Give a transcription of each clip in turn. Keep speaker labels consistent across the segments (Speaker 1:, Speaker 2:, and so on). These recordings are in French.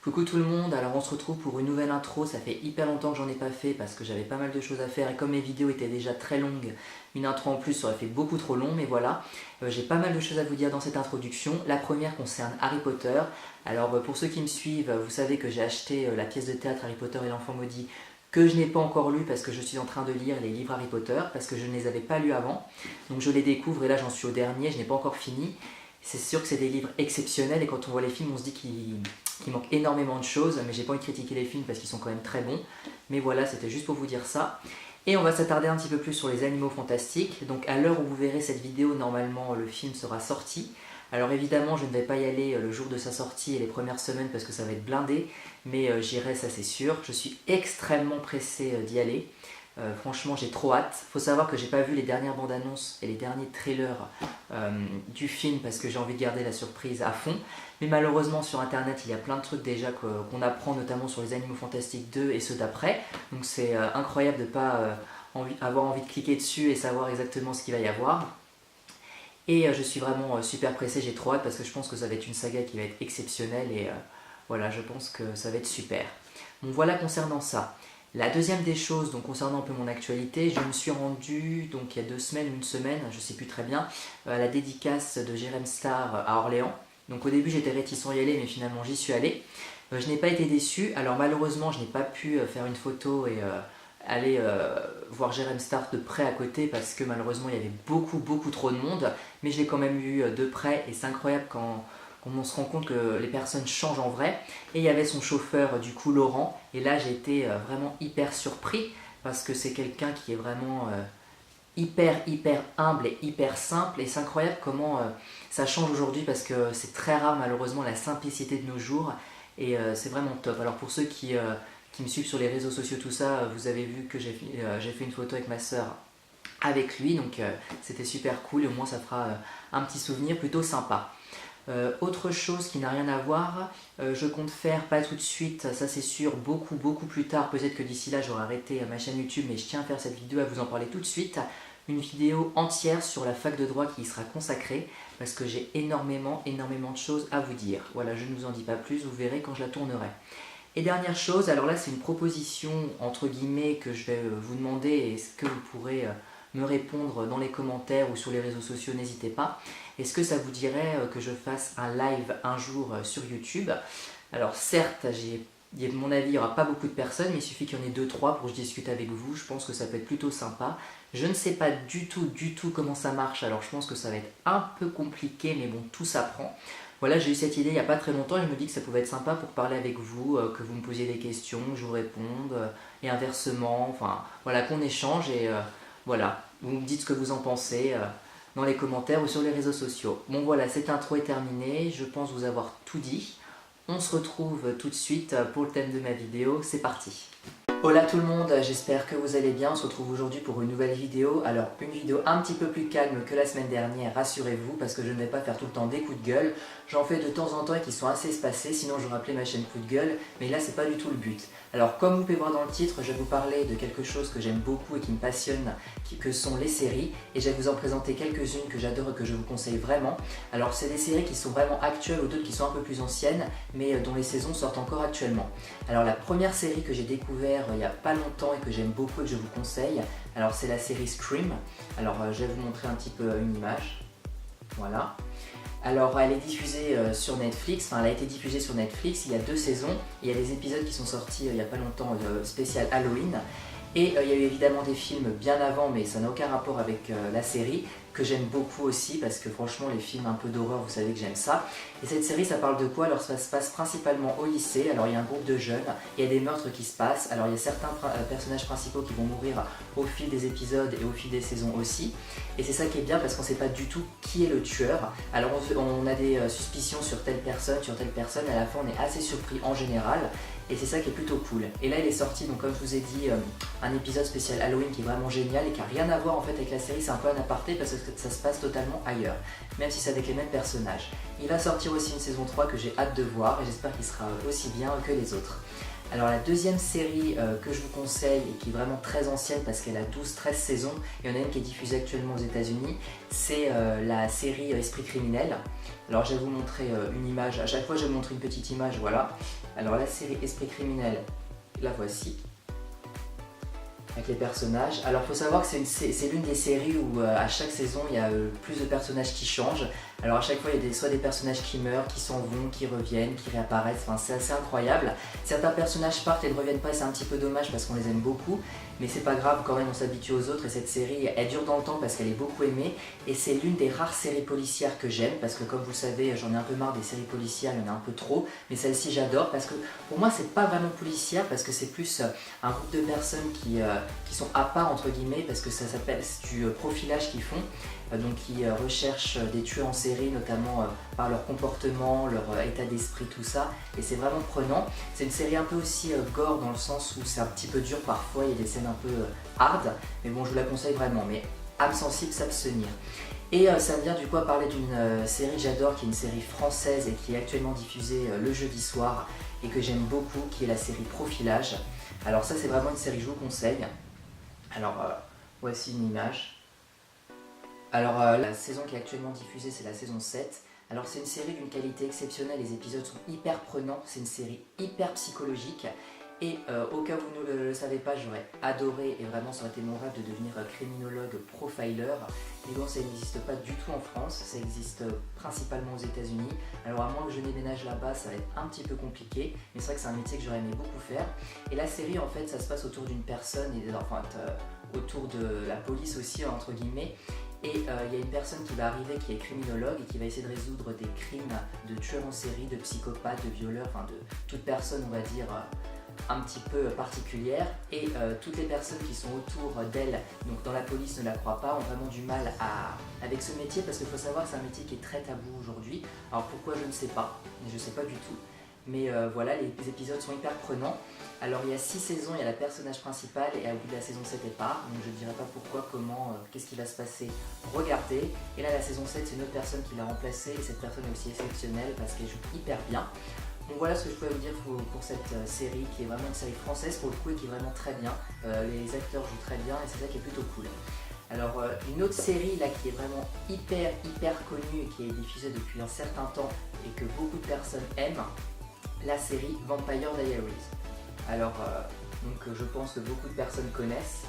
Speaker 1: Coucou tout le monde, alors on se retrouve pour une nouvelle intro, ça fait hyper longtemps que j'en ai pas fait parce que j'avais pas mal de choses à faire et comme mes vidéos étaient déjà très longues, une intro en plus ça aurait fait beaucoup trop long, mais voilà, j'ai pas mal de choses à vous dire dans cette introduction. La première concerne Harry Potter. Alors pour ceux qui me suivent, vous savez que j'ai acheté la pièce de théâtre Harry Potter et l'enfant maudit que je n'ai pas encore lu parce que je suis en train de lire les livres Harry Potter parce que je ne les avais pas lus avant, donc je les découvre et là j'en suis au dernier, je n'ai pas encore fini. C'est sûr que c'est des livres exceptionnels et quand on voit les films on se dit qu'il manque énormément de choses, mais j'ai pas envie de critiquer les films parce qu'ils sont quand même très bons. Mais voilà, c'était juste pour vous dire ça. Et on va s'attarder un petit peu plus sur les animaux fantastiques. Donc à l'heure où vous verrez cette vidéo, normalement le film sera sorti. Alors évidemment je ne vais pas y aller le jour de sa sortie et les premières semaines parce que ça va être blindé, mais j'irai, ça c'est sûr. Je suis extrêmement pressé d'y aller. Franchement j'ai trop hâte. Faut savoir que j'ai pas vu les dernières bandes annonces et les derniers trailers du film parce que j'ai envie de garder la surprise à fond. Mais malheureusement sur internet il y a plein de trucs déjà qu'on apprend, notamment sur les Animaux Fantastiques 2 et ceux d'après. Donc c'est incroyable de ne pas avoir envie de cliquer dessus et savoir exactement ce qu'il va y avoir. Et je suis vraiment super pressé, j'ai trop hâte parce que je pense que ça va être une saga qui va être exceptionnelle et voilà, je pense que ça va être super. Bon voilà concernant ça. La deuxième des choses, donc concernant un peu mon actualité, je me suis rendu donc il y a 2 semaines, une semaine, je sais plus très bien, à la dédicace de Jérém Star à Orléans. Donc au début j'étais réticent à y aller mais finalement j'y suis allé. Je n'ai pas été déçu, alors malheureusement je n'ai pas pu faire une photo et aller voir Jérém Star de près à côté parce que malheureusement il y avait beaucoup trop de monde, mais je l'ai quand même vu de près et c'est incroyable quand on se rend compte que les personnes changent en vrai. Et il y avait son chauffeur du coup Laurent, et là j'ai été vraiment hyper surpris parce que c'est quelqu'un qui est vraiment hyper humble et hyper simple, et c'est incroyable comment ça change aujourd'hui parce que c'est très rare malheureusement la simplicité de nos jours et c'est vraiment top. Alors pour ceux qui me suivent sur les réseaux sociaux tout ça, vous avez vu que j'ai fait une photo avec ma soeur avec lui, donc c'était super cool et au moins ça fera un petit souvenir plutôt sympa. Autre chose qui n'a rien à voir, je compte faire, pas tout de suite, ça c'est sûr, beaucoup plus tard, peut-être que d'ici là j'aurai arrêté ma chaîne YouTube, mais je tiens à faire cette vidéo, à vous en parler tout de suite, une vidéo entière sur la fac de droit qui y sera consacrée, parce que j'ai énormément de choses à vous dire. Voilà, je ne vous en dis pas plus, vous verrez quand je la tournerai. Et dernière chose, alors là c'est une proposition entre guillemets que je vais vous demander, et est-ce que vous pourrez me répondre dans les commentaires ou sur les réseaux sociaux, n'hésitez pas. Est-ce que ça vous dirait que je fasse un live un jour sur YouTube? Alors certes, à mon avis, il n'y aura pas beaucoup de personnes, mais il suffit qu'il y en ait 2-3 pour que je discute avec vous. Je pense que ça peut être plutôt sympa. Je ne sais pas du tout comment ça marche, alors je pense que ça va être un peu compliqué, mais bon, tout s'apprend. Voilà, j'ai eu cette idée il n'y a pas très longtemps et je me dis que ça pouvait être sympa pour parler avec vous, que vous me posiez des questions, que je vous réponde, et inversement, enfin voilà, qu'on échange et voilà, vous me dites ce que vous en pensez dans les commentaires ou sur les réseaux sociaux. Bon voilà, cette intro est terminée, je pense vous avoir tout dit. On se retrouve tout de suite pour le thème de ma vidéo, c'est parti. Hola tout le monde, j'espère que vous allez bien. On se retrouve aujourd'hui pour une nouvelle vidéo. Alors une vidéo un petit peu plus calme que la semaine dernière, rassurez-vous, parce que je ne vais pas faire tout le temps des coups de gueule. J'en fais de temps en temps et qui sont assez espacés, sinon j'aurais appelé ma chaîne coup de gueule, mais là c'est pas du tout le but. Alors comme vous pouvez voir dans le titre, je vais vous parler de quelque chose que j'aime beaucoup et qui me passionne, que sont les séries, et je vais vous en présenter quelques-unes que j'adore et que je vous conseille vraiment. Alors c'est des séries qui sont vraiment actuelles ou d'autres qui sont un peu plus anciennes, mais dont les saisons sortent encore actuellement. Alors la première série que j'ai découvert il n'y a pas longtemps et que j'aime beaucoup et que je vous conseille, alors c'est la série Scream. Alors je vais vous montrer un petit peu une image, voilà. Alors elle est diffusée sur Netflix, enfin elle a été diffusée sur Netflix, il y a 2 saisons, il y a des épisodes qui sont sortis il n'y a pas longtemps, spécial Halloween, et il y a eu évidemment des films bien avant, mais ça n'a aucun rapport avec la série, que j'aime beaucoup aussi, parce que franchement les films un peu d'horreur, vous savez que j'aime ça. Et cette série ça parle de quoi? Alors ça se passe principalement au lycée, alors il y a un groupe de jeunes, il y a des meurtres qui se passent, alors il y a certains personnages principaux qui vont mourir au fil des épisodes et au fil des saisons aussi. Et c'est ça qui est bien parce qu'on ne sait pas du tout qui est le tueur. Alors on a des suspicions sur telle personne, et à la fin on est assez surpris en général. Et c'est ça qui est plutôt cool. Et là il est sorti, donc comme je vous ai dit, un épisode spécial Halloween qui est vraiment génial et qui n'a rien à voir en fait avec la série, c'est un peu un aparté parce que ça se passe totalement ailleurs, même si c'est avec les mêmes personnages. Il va sortir aussi une saison 3 que j'ai hâte de voir et j'espère qu'il sera aussi bien que les autres. Alors la deuxième série que je vous conseille et qui est vraiment très ancienne parce qu'elle a 12-13 saisons, il y en a une qui est diffusée actuellement aux États-Unis, c'est la série Esprit criminel. Alors je vais vous montrer une image, à chaque fois je vais vous montrer une petite image, voilà. Alors la série Esprit criminel, la voici, avec les personnages. Alors il faut savoir que c'est l'une des séries où à chaque saison il y a plus de personnages qui changent. Alors à chaque fois il y a soit des personnages qui meurent, qui s'en vont, qui reviennent, qui réapparaissent, enfin c'est assez incroyable. Certains personnages partent et ne reviennent pas et c'est un petit peu dommage parce qu'on les aime beaucoup. Mais c'est pas grave, quand même on s'habitue aux autres et cette série elle dure dans le temps parce qu'elle est beaucoup aimée. Et c'est l'une des rares séries policières que j'aime parce que comme vous le savez j'en ai un peu marre des séries policières, il y en a un peu trop. Mais celle-ci j'adore parce que pour moi c'est pas vraiment policière parce que c'est plus un groupe de personnes qui sont à part entre guillemets parce que ça s'appelle du profilage qu'ils font. Donc qui recherchent des tueurs en série notamment par leur comportement, leur état d'esprit, tout ça, et c'est vraiment prenant. C'est une série un peu aussi gore dans le sens où c'est un petit peu dur parfois, il y a des scènes un peu hard, mais bon je vous la conseille vraiment, mais âme sensible s'abstenir. Et ça me vient du coup à parler d'une série que j'adore, qui est une série française et qui est actuellement diffusée le jeudi soir et que j'aime beaucoup, qui est la série Profilage. Alors ça c'est vraiment une série que je vous conseille. Alors voici une image. Alors la saison qui est actuellement diffusée c'est la saison 7. Alors c'est une série d'une qualité exceptionnelle, les épisodes sont hyper prenants, c'est une série hyper psychologique. Et au cas où vous ne le savez pas, j'aurais adoré, et vraiment ça aurait été mon rêve de devenir criminologue profiler. Mais bon, ça n'existe pas du tout en France, ça existe principalement aux États-Unis. Alors à moins que je déménage là-bas, ça va être un petit peu compliqué, mais c'est vrai que c'est un métier que j'aurais aimé beaucoup faire. Et la série en fait, ça se passe autour d'une personne, et enfin autour de la police aussi entre guillemets. Et il y a une personne qui va arriver qui est criminologue et qui va essayer de résoudre des crimes de tueurs en série, de psychopathes, de violeurs, enfin de toute personne on va dire un petit peu particulière. Et toutes les personnes qui sont autour d'elle, donc dans la police ne la croient pas, ont vraiment du mal avec ce métier parce qu'il faut savoir que c'est un métier qui est très tabou aujourd'hui. Alors pourquoi je ne sais pas, je ne sais pas du tout. Mais voilà, les épisodes sont hyper prenants. Alors il y a 6 saisons, il y a la personnage principale et au bout de la saison 7 elle part. Donc je ne dirai pas pourquoi, comment, qu'est-ce qui va se passer. Regardez. Et là la saison 7 c'est une autre personne qui l'a remplacée et cette personne est aussi exceptionnelle parce qu'elle joue hyper bien. Donc voilà ce que je pouvais vous dire pour cette série qui est vraiment une série française pour le coup et qui est vraiment très bien. Les acteurs jouent très bien et c'est ça qui est plutôt cool. Alors une autre série là qui est vraiment hyper connue et qui est diffusée depuis un certain temps et que beaucoup de personnes aiment, la série Vampire Diaries. Alors donc je pense que beaucoup de personnes connaissent.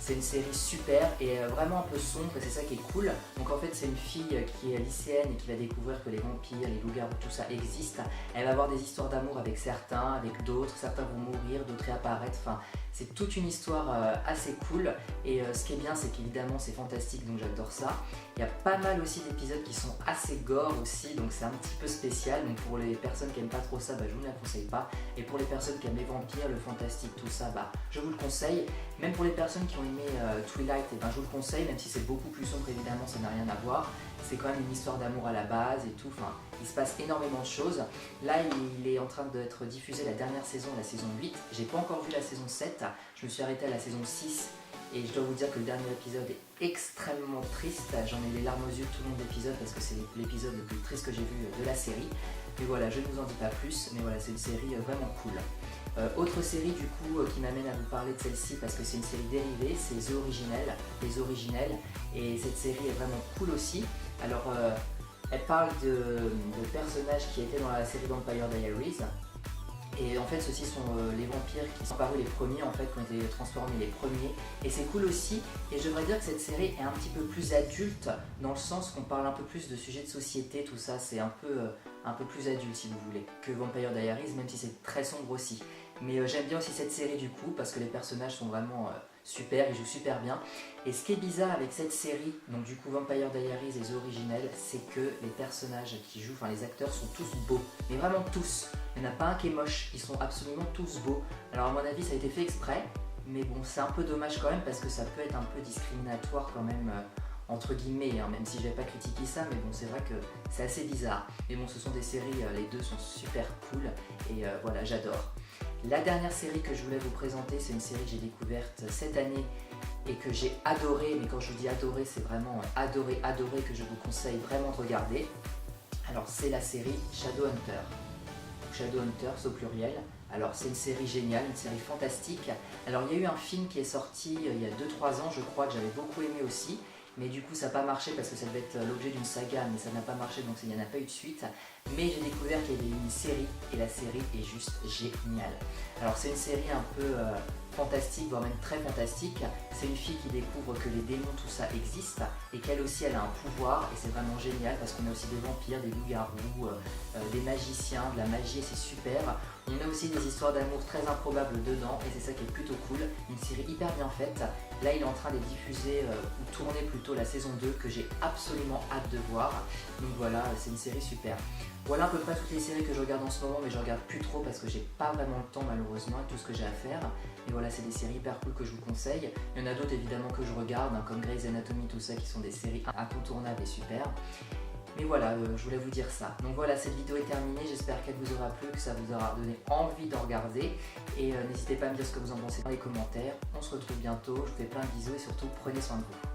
Speaker 1: C'est une série super et vraiment un peu sombre et c'est ça qui est cool. Donc en fait c'est une fille qui est lycéenne et qui va découvrir que les vampires, les loups-garous, tout ça existe. Elle va avoir des histoires d'amour avec certains, avec d'autres, certains vont mourir, d'autres réapparaître. Enfin, c'est toute une histoire assez cool et ce qui est bien c'est qu'évidemment c'est fantastique donc j'adore ça. Il y a pas mal aussi d'épisodes qui sont assez gore aussi donc c'est un petit peu spécial. Donc pour les personnes qui n'aiment pas trop ça, je vous ne la conseille pas. Et pour les personnes qui aiment les vampires, le fantastique, tout ça, je vous le conseille. Même pour les personnes qui ont aimé Twilight, je vous le conseille, même si c'est beaucoup plus sombre évidemment, ça n'a rien à voir. C'est quand même une histoire d'amour à la base et tout, enfin, il se passe énormément de choses. Là, il est en train d'être diffusé la dernière saison, la saison 8. J'ai pas encore vu la saison 7, je me suis arrêté à la saison 6 et je dois vous dire que le dernier épisode est extrêmement triste. J'en ai les larmes aux yeux tout le long de l'épisode parce que c'est l'épisode le plus triste que j'ai vu de la série. Mais voilà, je ne vous en dis pas plus, mais voilà, c'est une série vraiment cool. Autre série du coup qui m'amène à vous parler de celle-ci parce que c'est une série dérivée, c'est The Original, Les Originels, et cette série est vraiment cool aussi. Alors elle parle de personnages qui étaient dans la série Vampire Diaries. Et en fait ceux-ci sont les vampires qui sont apparus les premiers en fait, qui ont été transformés les premiers. Et c'est cool aussi, et je devrais dire que cette série est un petit peu plus adulte, dans le sens qu'on parle un peu plus de sujets de société, tout ça, c'est un peu plus adulte si vous voulez, que Vampire Diaries, même si c'est très sombre aussi. Mais j'aime bien aussi cette série du coup, parce que les personnages sont vraiment super, ils jouent super bien. Et ce qui est bizarre avec cette série, donc du coup Vampire Diaries et The Original, c'est que les personnages qui jouent, enfin les acteurs sont tous beaux, mais vraiment tous. Il n'y en a pas un qui est moche, ils sont absolument tous beaux. Alors à mon avis ça a été fait exprès, mais bon c'est un peu dommage quand même parce que ça peut être un peu discriminatoire quand même, entre guillemets, même si je vais pas critiquer ça, mais bon c'est vrai que c'est assez bizarre. Mais bon ce sont des séries, les deux sont super cool et voilà j'adore. La dernière série que je voulais vous présenter, c'est une série que j'ai découverte cette année et que j'ai adoré, mais quand je vous dis adoré, c'est vraiment adoré, que je vous conseille vraiment de regarder. Alors c'est la série Shadowhunter. Shadowhunters au pluriel. Alors c'est une série géniale, une série fantastique. Alors il y a eu un film qui est sorti il y a 2-3 ans, je crois, que j'avais beaucoup aimé aussi. Mais du coup ça n'a pas marché parce que ça devait être l'objet d'une saga, mais ça n'a pas marché donc il n'y en a pas eu de suite. Mais j'ai découvert qu'il y avait une série et la série est juste géniale. Alors c'est une série un peu fantastique, voire même très fantastique. C'est une fille qui découvre que les démons, tout ça existe et qu'elle aussi elle a un pouvoir et c'est vraiment génial parce qu'on a aussi des vampires, des loups-garous, des magiciens, de la magie et c'est super. On a aussi des histoires d'amour très improbables dedans et c'est ça qui est plutôt cool. Une série hyper bien faite. Là il est en train de diffuser ou tourner plutôt la saison 2 que j'ai absolument hâte de voir. Donc voilà, c'est une série super. Voilà à peu près toutes les séries que je regarde en ce moment, mais je regarde plus trop parce que j'ai pas vraiment le temps malheureusement avec tout ce que j'ai à faire. Mais voilà, c'est des séries hyper cool que je vous conseille. Il y en a d'autres évidemment que je regarde, comme Grey's Anatomy, tout ça, qui sont des séries incontournables et super. Mais voilà, je voulais vous dire ça. Donc voilà, cette vidéo est terminée, j'espère qu'elle vous aura plu, que ça vous aura donné envie d'en regarder. Et n'hésitez pas à me dire ce que vous en pensez dans les commentaires. On se retrouve bientôt, je vous fais plein de bisous et surtout prenez soin de vous.